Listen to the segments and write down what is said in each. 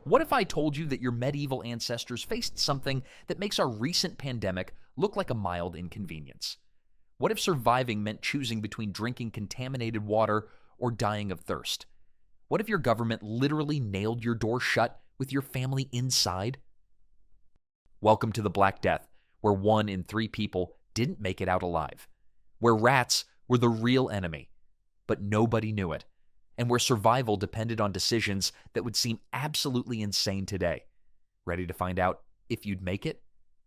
What if I told you that your medieval ancestors faced something that makes our recent pandemic look like a mild inconvenience? What if surviving meant choosing between drinking contaminated water or dying of thirst? What if your government literally nailed your door shut with your family inside? Welcome to the Black Death, where 1 in 3 people didn't make it out alive, where rats were the real enemy, but nobody knew it, and where survival depended on decisions that would seem absolutely insane today. Ready to find out if you'd make it?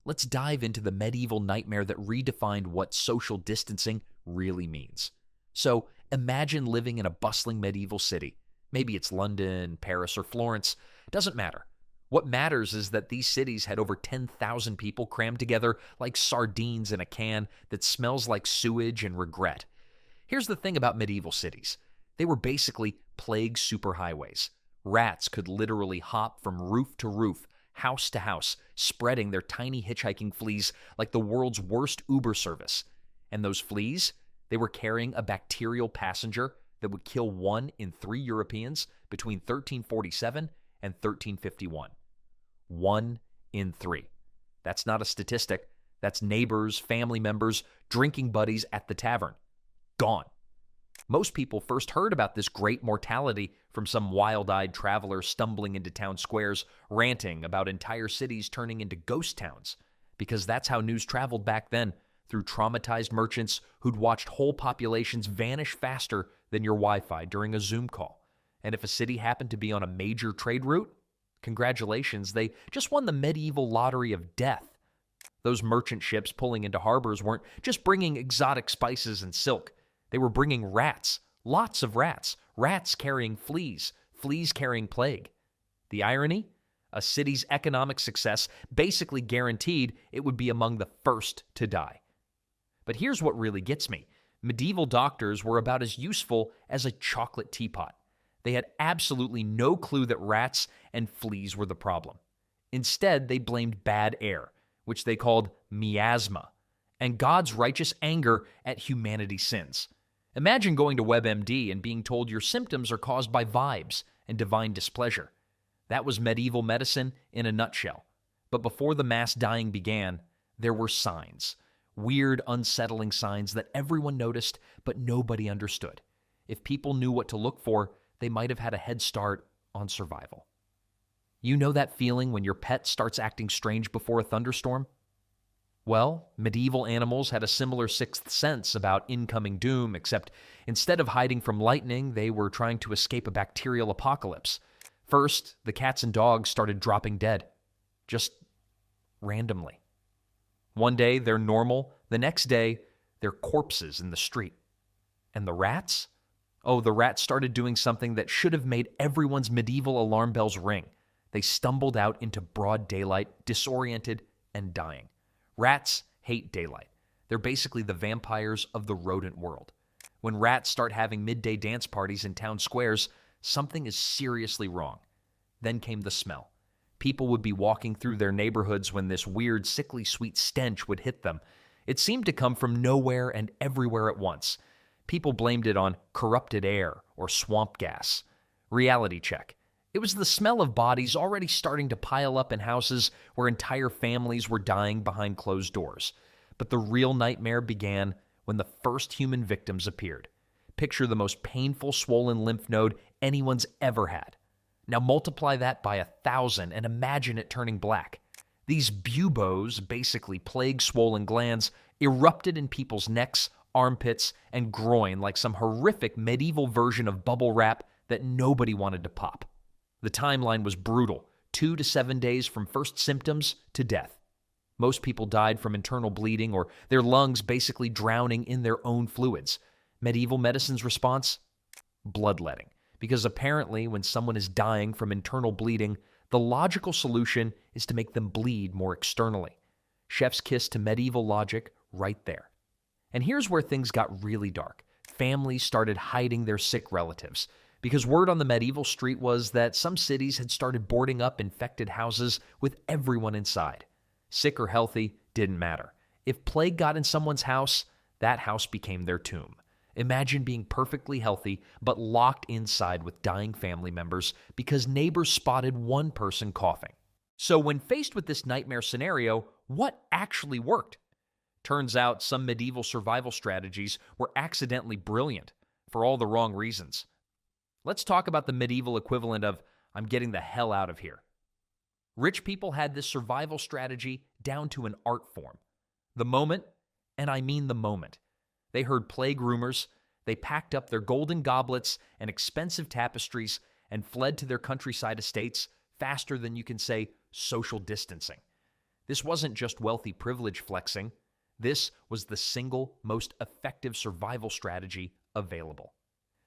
Let's dive into the medieval nightmare that redefined what social distancing really means. So, imagine living in a bustling medieval city. Maybe it's London, Paris, or Florence. Doesn't matter. What matters is that these cities had over 10,000 people crammed together like sardines in a can that smells like sewage and regret. Here's the thing about medieval cities. They were basically plague superhighways. Rats could literally hop from roof to roof, house to house, spreading their tiny hitchhiking fleas like the world's worst Uber service. And those fleas, they were carrying a bacterial passenger that would kill 1 in 3 Europeans between 1347 and 1351. 1 in 3. That's not a statistic. That's neighbors, family members, drinking buddies at the tavern. Gone. Most people first heard about this great mortality from some wild-eyed traveler stumbling into town squares, ranting about entire cities turning into ghost towns, because that's how news traveled back then, through traumatized merchants who'd watched whole populations vanish faster than your Wi-Fi during a Zoom call. And if a city happened to be on a major trade route, congratulations, they just won the medieval lottery of death. Those merchant ships pulling into harbors weren't just bringing exotic spices and silk. They were bringing rats, lots of rats, rats carrying fleas, fleas carrying plague. The irony? A city's economic success basically guaranteed it would be among the first to die. But here's what really gets me. Medieval doctors were about as useful as a chocolate teapot. They had absolutely no clue that rats and fleas were the problem. Instead, they blamed bad air, which they called miasma, and God's righteous anger at humanity's sins. Imagine going to WebMD and being told your symptoms are caused by vibes and divine displeasure. That was medieval medicine in a nutshell. But before the mass dying began, there were signs. Weird, unsettling signs that everyone noticed, but nobody understood. If people knew what to look for, they might have had a head start on survival. You know that feeling when your pet starts acting strange before a thunderstorm? Well, medieval animals had a similar sixth sense about incoming doom, except instead of hiding from lightning, they were trying to escape a bacterial apocalypse. First, the cats and dogs started dropping dead. Just randomly. One day, they're normal. The next day, they're corpses in the street. And the rats? Oh, the rats started doing something that should have made everyone's medieval alarm bells ring. They stumbled out into broad daylight, disoriented and dying. Rats hate daylight. They're basically the vampires of the rodent world. When rats start having midday dance parties in town squares, something is seriously wrong. Then came the smell. People would be walking through their neighborhoods when this weird, sickly sweet stench would hit them. It seemed to come from nowhere and everywhere at once. People blamed it on corrupted air or swamp gas. Reality check. It was the smell of bodies already starting to pile up in houses where entire families were dying behind closed doors. But the real nightmare began when the first human victims appeared. Picture the most painful swollen lymph node anyone's ever had. Now multiply that by 1,000 and imagine it turning black. These buboes, basically plague-swollen glands, erupted in people's necks, armpits, and groin like some horrific medieval version of bubble wrap that nobody wanted to pop. The timeline was brutal, 2 to 7 days from first symptoms to death. Most people died from internal bleeding or their lungs basically drowning in their own fluids. Medieval medicine's response? Bloodletting. Because apparently when someone is dying from internal bleeding, the logical solution is to make them bleed more externally. Chef's kiss to medieval logic right there. And here's where things got really dark. Families started hiding their sick relatives. Because word on the medieval street was that some cities had started boarding up infected houses with everyone inside. Sick or healthy, didn't matter. If plague got in someone's house, that house became their tomb. Imagine being perfectly healthy, but locked inside with dying family members because neighbors spotted one person coughing. So when faced with this nightmare scenario, what actually worked? Turns out some medieval survival strategies were accidentally brilliant for all the wrong reasons. Let's talk about the medieval equivalent of, I'm getting the hell out of here. Rich people had this survival strategy down to an art form. The moment, and I mean the moment, they heard plague rumors, they packed up their golden goblets and expensive tapestries and fled to their countryside estates faster than you can say social distancing. This wasn't just wealthy privilege flexing. This was the single most effective survival strategy available.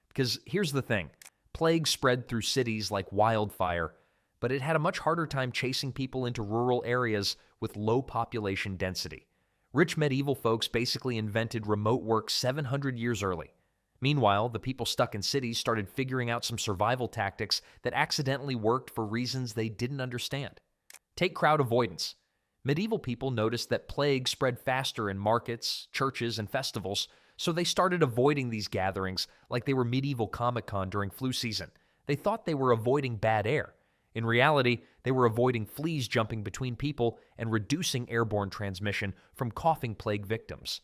Because here's the thing, plague spread through cities like wildfire, but it had a much harder time chasing people into rural areas with low population density. Rich medieval folks basically invented remote work 700 years early. Meanwhile, the people stuck in cities started figuring out some survival tactics that accidentally worked for reasons they didn't understand. Take crowd avoidance. Medieval people noticed that plague spread faster in markets, churches, and festivals, so they started avoiding these gatherings like they were medieval Comic-Con during flu season. They thought they were avoiding bad air. In reality, they were avoiding fleas jumping between people and reducing airborne transmission from coughing plague victims.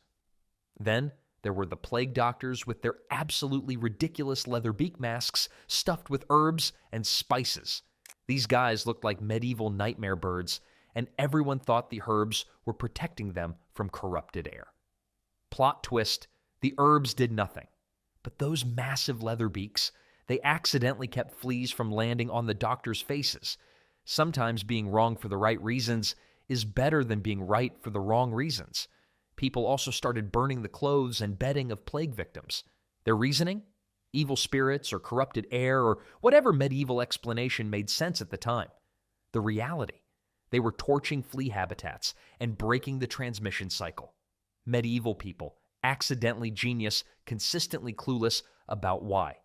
Then, there were the plague doctors with their absolutely ridiculous leather beak masks stuffed with herbs and spices. These guys looked like medieval nightmare birds, and everyone thought the herbs were protecting them from corrupted air. Plot twist, the herbs did nothing. But those massive leather beaks, they accidentally kept fleas from landing on the doctors' faces. Sometimes being wrong for the right reasons is better than being right for the wrong reasons. People also started burning the clothes and bedding of plague victims. Their reasoning? Evil spirits or corrupted air or whatever medieval explanation made sense at the time. The reality? They were torching flea habitats and breaking the transmission cycle. Medieval people, accidentally genius, consistently clueless about why.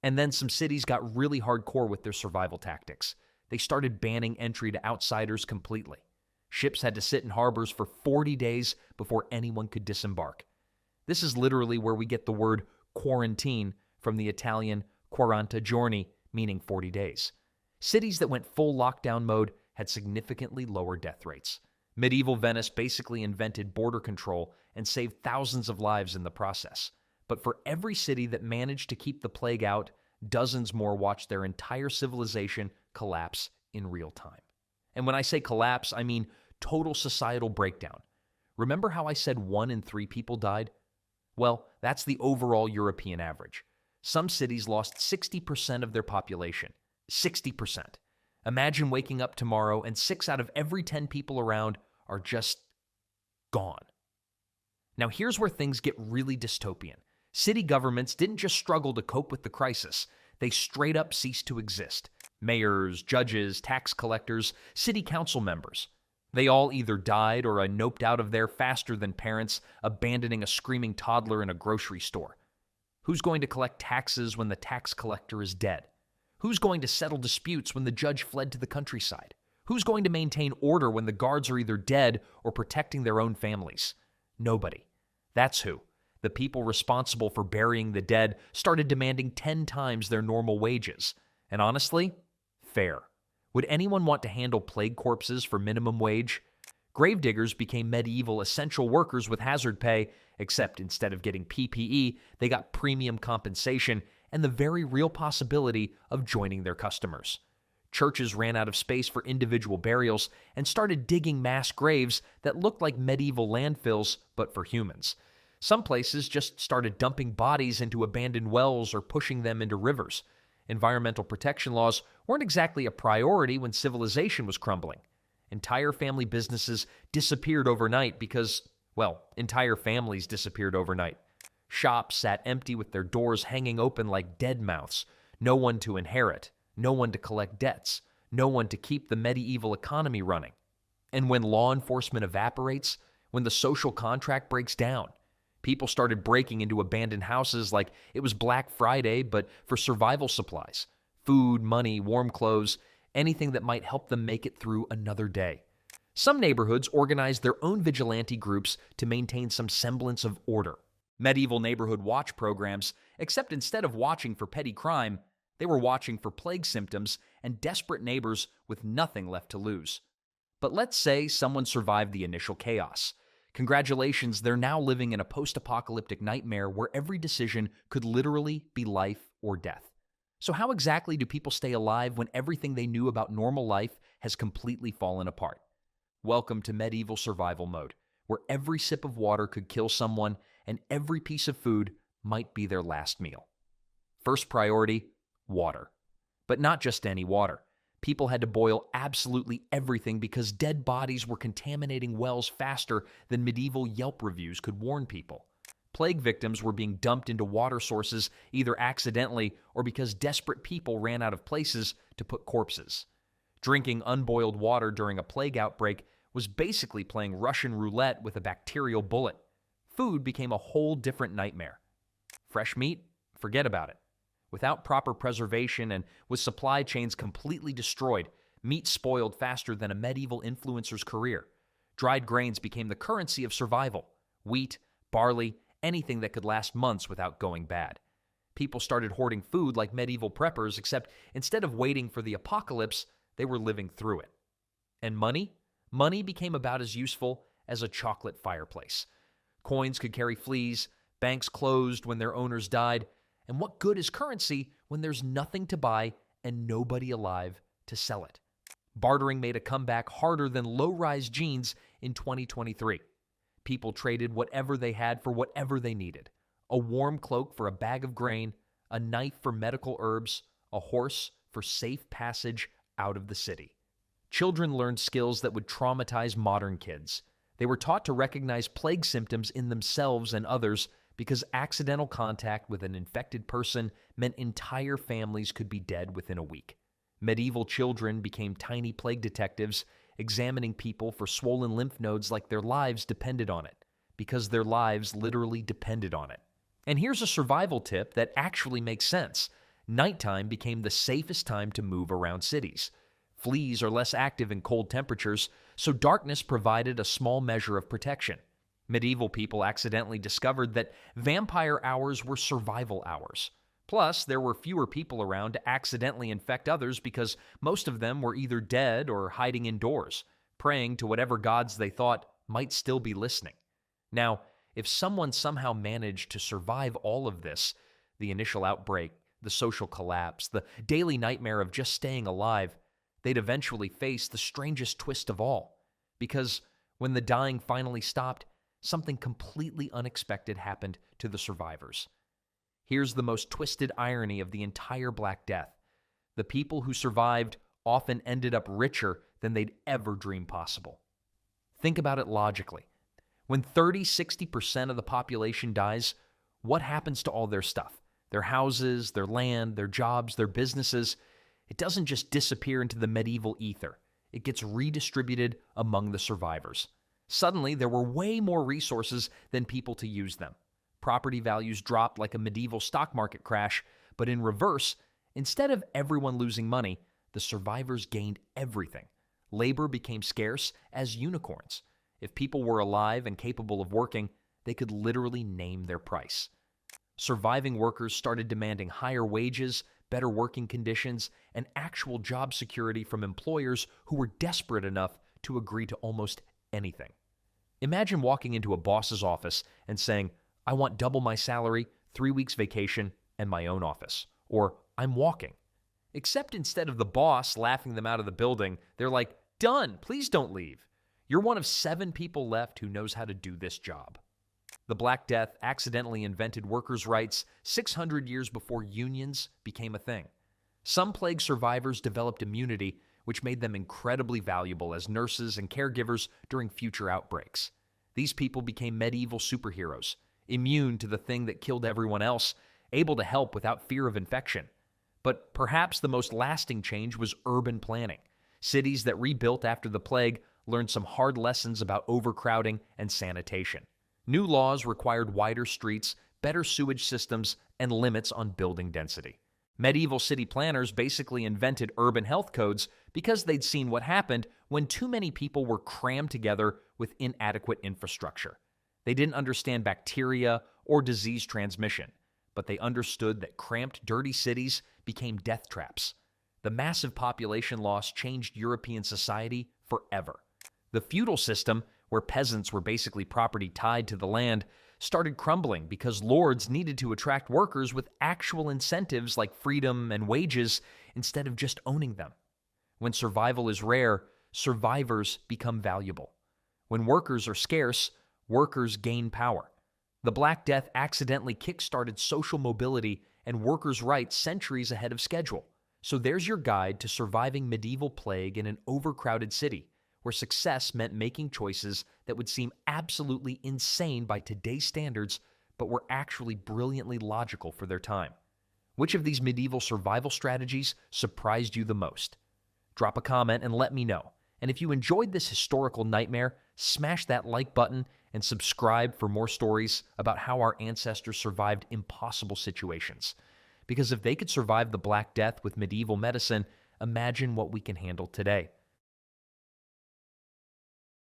And then some cities got really hardcore with their survival tactics. They started banning entry to outsiders completely. Ships had to sit in harbors for 40 days before anyone could disembark. This is literally where we get the word quarantine from the Italian quaranta giorni, meaning 40 days. Cities that went full lockdown mode had significantly lower death rates. Medieval Venice basically invented border control and saved thousands of lives in the process. But for every city that managed to keep the plague out, dozens more watched their entire civilization collapse in real time. And when I say collapse, I mean total societal breakdown. Remember how I said 1 in 3 people died? Well, that's the overall European average. Some cities lost 60% of their population. 60%. Imagine waking up tomorrow and 6 out of every 10 people around are just gone. Now here's where things get really dystopian. City governments didn't just struggle to cope with the crisis, they straight up ceased to exist. Mayors, judges, tax collectors, city council members. They all either died or noped out of there faster than parents abandoning a screaming toddler in a grocery store. Who's going to collect taxes when the tax collector is dead? Who's going to settle disputes when the judge fled to the countryside? Who's going to maintain order when the guards are either dead or protecting their own families? Nobody. That's who. The people responsible for burying the dead started demanding 10 times their normal wages. And honestly, fair. Would anyone want to handle plague corpses for minimum wage? Gravediggers became medieval essential workers with hazard pay, except instead of getting PPE, they got premium compensation and the very real possibility of joining their customers. Churches ran out of space for individual burials and started digging mass graves that looked like medieval landfills, but for humans. Some places just started dumping bodies into abandoned wells or pushing them into rivers. Environmental protection laws weren't exactly a priority when civilization was crumbling. Entire family businesses disappeared overnight because, well, entire families disappeared overnight. Shops sat empty with their doors hanging open like dead mouths. No one to inherit, no one to collect debts, no one to keep the medieval economy running. And when law enforcement evaporates, when the social contract breaks down, people started breaking into abandoned houses like it was Black Friday, but for survival supplies. Food, money, warm clothes, anything that might help them make it through another day. Some neighborhoods organized their own vigilante groups to maintain some semblance of order. Medieval neighborhood watch programs, except instead of watching for petty crime, they were watching for plague symptoms and desperate neighbors with nothing left to lose. But let's say someone survived the initial chaos. Congratulations, they're now living in a post-apocalyptic nightmare where every decision could literally be life or death. So how exactly do people stay alive when everything they knew about normal life has completely fallen apart? Welcome to medieval survival mode, where every sip of water could kill someone and every piece of food might be their last meal. First priority, water. But not just any water. People had to boil absolutely everything because dead bodies were contaminating wells faster than medieval Yelp reviews could warn people. Plague victims were being dumped into water sources either accidentally or because desperate people ran out of places to put corpses. Drinking unboiled water during a plague outbreak was basically playing Russian roulette with a bacterial bullet. Food became a whole different nightmare. Fresh meat? Forget about it. Without proper preservation and with supply chains completely destroyed, meat spoiled faster than a medieval influencer's career. Dried grains became the currency of survival. Wheat, barley, anything that could last months without going bad. People started hoarding food like medieval preppers, except instead of waiting for the apocalypse, they were living through it. And money? Money became about as useful as a chocolate fireplace. Coins could carry fleas, banks closed when their owners died, and what good is currency when there's nothing to buy and nobody alive to sell it? Bartering made a comeback harder than low-rise jeans in 2023. People traded whatever they had for whatever they needed. A warm cloak for a bag of grain, a knife for medical herbs, a horse for safe passage out of the city. Children learned skills that would traumatize modern kids. They were taught to recognize plague symptoms in themselves and others because accidental contact with an infected person meant entire families could be dead within a week. Medieval children became tiny plague detectives, examining people for swollen lymph nodes like their lives depended on it, because their lives literally depended on it. And here's a survival tip that actually makes sense. Nighttime became the safest time to move around cities. Fleas are less active in cold temperatures, so darkness provided a small measure of protection. Medieval people accidentally discovered that vampire hours were survival hours. Plus, there were fewer people around to accidentally infect others because most of them were either dead or hiding indoors, praying to whatever gods they thought might still be listening. Now, if someone somehow managed to survive all of this, the initial outbreak, the social collapse, the daily nightmare of just staying alive, they'd eventually face the strangest twist of all. Because when the dying finally stopped, something completely unexpected happened to the survivors. Here's the most twisted irony of the entire Black Death. The people who survived often ended up richer than they'd ever dreamed possible. Think about it logically. When 30-60% of the population dies, what happens to all their stuff? Their houses, their land, their jobs, their businesses? It doesn't just disappear into the medieval ether. It gets redistributed among the survivors. Suddenly, there were way more resources than people to use them. Property values dropped like a medieval stock market crash, but in reverse, instead of everyone losing money, the survivors gained everything. Labor became scarce as unicorns. If people were alive and capable of working, they could literally name their price. Surviving workers started demanding higher wages, better working conditions, and actual job security from employers who were desperate enough to agree to almost anything. Imagine walking into a boss's office and saying, "I want double my salary, 3 weeks vacation, and my own office." Or, "I'm walking." Except instead of the boss laughing them out of the building, they're like, "Done, please don't leave. You're one of 7 people left who knows how to do this job." The Black Death accidentally invented workers' rights 600 years before unions became a thing. Some plague survivors developed immunity, which made them incredibly valuable as nurses and caregivers during future outbreaks. These people became medieval superheroes, immune to the thing that killed everyone else, able to help without fear of infection. But perhaps the most lasting change was urban planning. Cities that rebuilt after the plague learned some hard lessons about overcrowding and sanitation. New laws required wider streets, better sewage systems, and limits on building density. Medieval city planners basically invented urban health codes because they'd seen what happened when too many people were crammed together with inadequate infrastructure. They didn't understand bacteria or disease transmission, but they understood that cramped, dirty cities became death traps. The massive population loss changed European society forever. The feudal system, where peasants were basically property tied to the land, started crumbling because lords needed to attract workers with actual incentives like freedom and wages instead of just owning them. When survival is rare, survivors become valuable. When workers are scarce, workers gain power. The Black Death accidentally kick-started social mobility and workers' rights centuries ahead of schedule. So there's your guide to surviving medieval plague in an overcrowded city, where success meant making choices that would seem absolutely insane by today's standards, but were actually brilliantly logical for their time. Which of these medieval survival strategies surprised you the most? Drop a comment and let me know. And if you enjoyed this historical nightmare, smash that like button and subscribe for more stories about how our ancestors survived impossible situations. Because if they could survive the Black Death with medieval medicine, imagine what we can handle today.